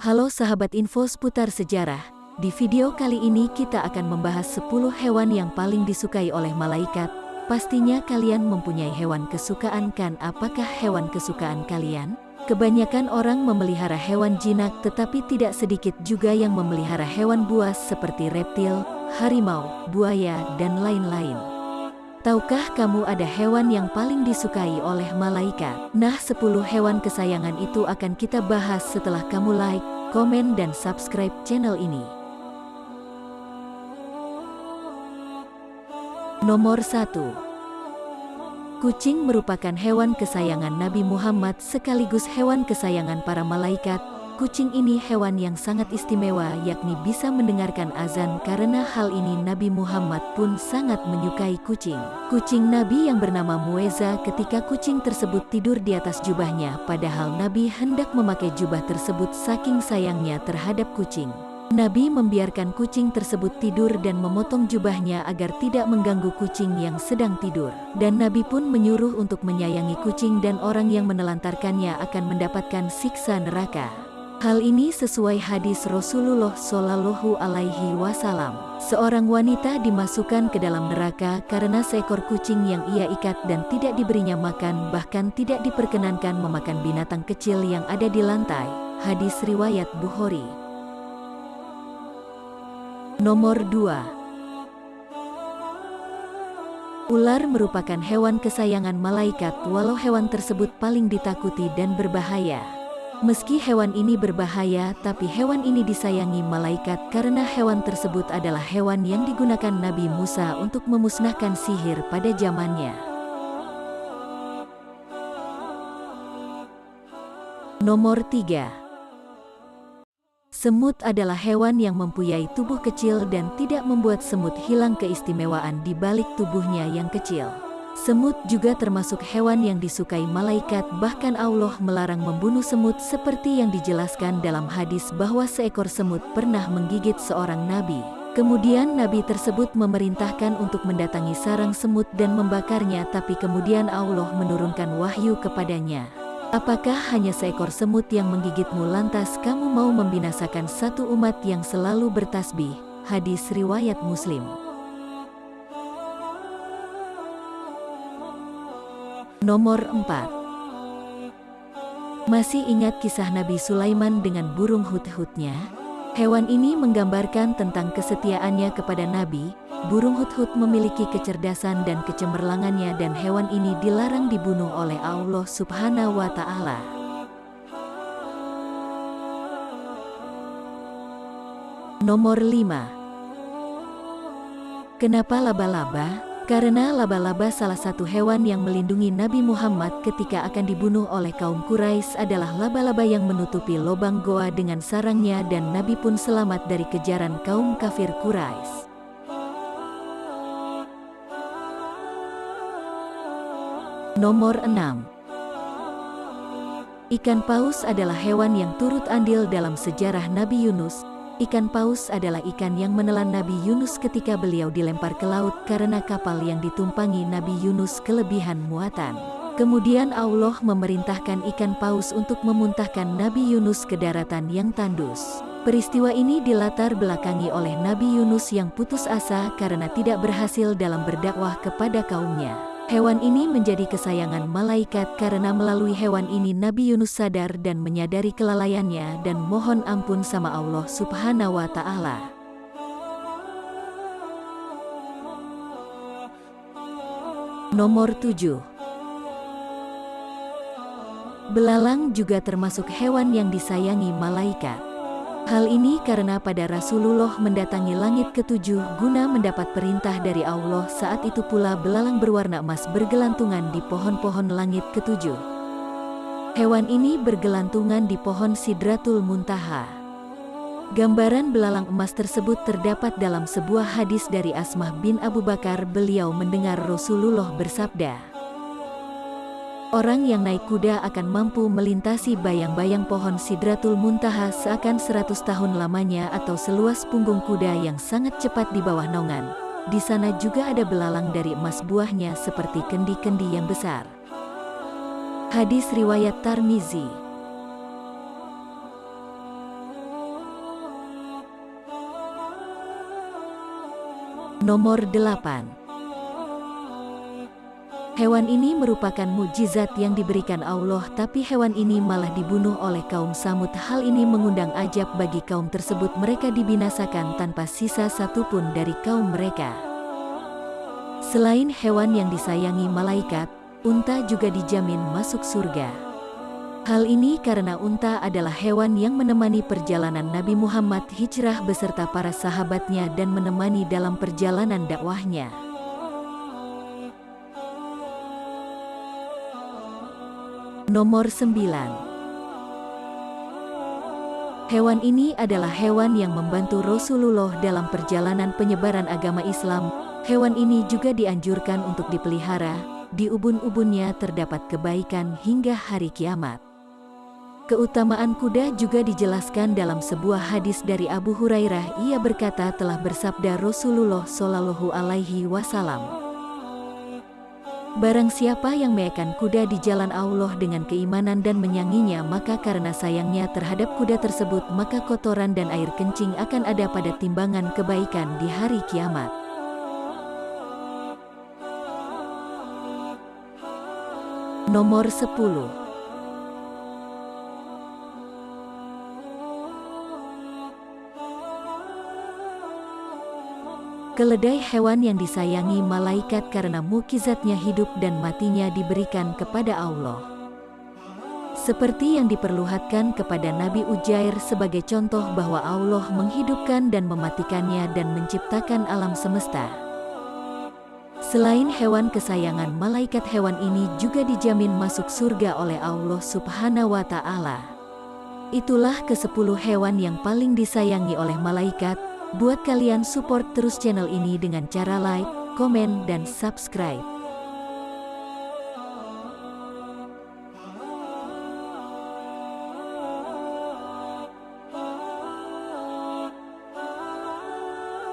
Halo sahabat info seputar sejarah. Di video kali ini kita akan membahas 10 hewan yang paling disukai oleh malaikat. Pastinya kalian mempunyai hewan kesukaan kan? Apakah hewan kesukaan kalian? Kebanyakan orang memelihara hewan jinak, tetapi tidak sedikit juga yang memelihara hewan buas seperti reptil, harimau, buaya, dan lain-lain. Tahukah kamu ada hewan yang paling disukai oleh malaikat? Nah, 10 hewan kesayangan itu akan kita bahas setelah kamu like, komen, dan subscribe channel ini. Nomor 1. Kucing merupakan hewan kesayangan Nabi Muhammad sekaligus hewan kesayangan para malaikat. Kucing ini hewan yang sangat istimewa, yakni bisa mendengarkan azan. Karena hal ini Nabi Muhammad pun sangat menyukai kucing. Kucing Nabi yang bernama Mueza, ketika kucing tersebut tidur di atas jubahnya, padahal Nabi hendak memakai jubah tersebut saking sayangnya terhadap kucing. Nabi membiarkan kucing tersebut tidur dan memotong jubahnya agar tidak mengganggu kucing yang sedang tidur. Dan Nabi pun menyuruh untuk menyayangi kucing dan orang yang menelantarkannya akan mendapatkan siksa neraka. Hal ini sesuai hadis Rasulullah Shallallahu Alaihi Wasallam. Seorang wanita dimasukkan ke dalam neraka karena seekor kucing yang ia ikat dan tidak diberinya makan, bahkan tidak diperkenankan memakan binatang kecil yang ada di lantai. Hadis riwayat Bukhari. Nomor 2. Ular merupakan hewan kesayangan malaikat, walau hewan tersebut paling ditakuti dan berbahaya. Meski hewan ini berbahaya, tapi hewan ini disayangi malaikat karena hewan tersebut adalah hewan yang digunakan Nabi Musa untuk memusnahkan sihir pada zamannya. Nomor 3. Semut adalah hewan yang mempunyai tubuh kecil dan tidak membuat semut hilang keistimewaan di balik tubuhnya yang kecil. Semut juga termasuk hewan yang disukai malaikat, bahkan Allah melarang membunuh semut seperti yang dijelaskan dalam hadis bahwa seekor semut pernah menggigit seorang nabi. Kemudian nabi tersebut memerintahkan untuk mendatangi sarang semut dan membakarnya, tapi kemudian Allah menurunkan wahyu kepadanya. Apakah hanya seekor semut yang menggigitmu lantas kamu mau membinasakan satu umat yang selalu bertasbih? Hadis riwayat Muslim. Nomor 4. Masih ingat kisah Nabi Sulaiman dengan burung hudhudnya? Hewan ini menggambarkan tentang kesetiaannya kepada Nabi. Burung hudhud memiliki kecerdasan dan kecemerlangannya, dan hewan ini dilarang dibunuh oleh Allah Subhanahu wa Ta'ala. Nomor 5. Kenapa laba-laba? Karena laba-laba salah satu hewan yang melindungi Nabi Muhammad ketika akan dibunuh oleh kaum Quraisy. Adalah laba-laba yang menutupi lubang goa dengan sarangnya, dan Nabi pun selamat dari kejaran kaum kafir Quraisy. Nomor 6. Ikan paus adalah hewan yang turut andil dalam sejarah Nabi Yunus. Ikan paus adalah ikan yang menelan Nabi Yunus ketika beliau dilempar ke laut karena kapal yang ditumpangi Nabi Yunus kelebihan muatan. Kemudian Allah memerintahkan ikan paus untuk memuntahkan Nabi Yunus ke daratan yang tandus. Peristiwa ini dilatar belakangi oleh Nabi Yunus yang putus asa karena tidak berhasil dalam berdakwah kepada kaumnya. Hewan ini menjadi kesayangan malaikat karena melalui hewan ini Nabi Yunus sadar dan menyadari kelalaiannya dan mohon ampun sama Allah Subhanahu wa Ta'ala. Nomor 7. Belalang juga termasuk hewan yang disayangi malaikat. Hal ini karena pada Rasulullah mendatangi langit ketujuh guna mendapat perintah dari Allah. Saat itu pula belalang berwarna emas bergelantungan di pohon-pohon langit ketujuh. Hewan ini bergelantungan di pohon Sidratul Muntaha. Gambaran belalang emas tersebut terdapat dalam sebuah hadis dari Asmah bin Abu Bakar. Beliau mendengar Rasulullah bersabda, orang yang naik kuda akan mampu melintasi bayang-bayang pohon Sidratul Muntaha seakan 100 tahun lamanya, atau seluas punggung kuda yang sangat cepat di bawah naungan. Di sana juga ada belalang dari emas buahnya seperti kendi-kendi yang besar. Hadis riwayat Tirmizi. Nomor 8. Hewan ini merupakan mukjizat yang diberikan Allah, tapi hewan ini malah dibunuh oleh kaum Samud. Hal ini mengundang ajab bagi kaum tersebut. Mereka dibinasakan tanpa sisa satupun dari kaum mereka. Selain hewan yang disayangi malaikat, unta juga dijamin masuk surga. Hal ini karena unta adalah hewan yang menemani perjalanan Nabi Muhammad hijrah beserta para sahabatnya dan menemani dalam perjalanan dakwahnya. Nomor 9. Hewan ini adalah hewan yang membantu Rasulullah dalam perjalanan penyebaran agama Islam. Hewan ini juga dianjurkan untuk dipelihara. Di ubun-ubunnya terdapat kebaikan hingga hari kiamat. Keutamaan kuda juga dijelaskan dalam sebuah hadis dari Abu Hurairah. Ia berkata, telah bersabda Rasulullah Shallallahu Alaihi Wasallam, barang siapa yang meyakan kuda di jalan Allah dengan keimanan dan menyanginya, maka karena sayangnya terhadap kuda tersebut, maka kotoran dan air kencing akan ada pada timbangan kebaikan di hari kiamat. Nomor 10. Keledai, hewan yang disayangi malaikat karena mukjizatnya hidup dan matinya diberikan kepada Allah. Seperti yang diperlihatkan kepada Nabi Ujair sebagai contoh bahwa Allah menghidupkan dan mematikannya dan menciptakan alam semesta. Selain hewan kesayangan malaikat, hewan ini juga dijamin masuk surga oleh Allah Subhanahu wa Ta'ala. Itulah ke-10 hewan yang paling disayangi oleh malaikat. Buat kalian support terus channel ini dengan cara like, komen, dan subscribe.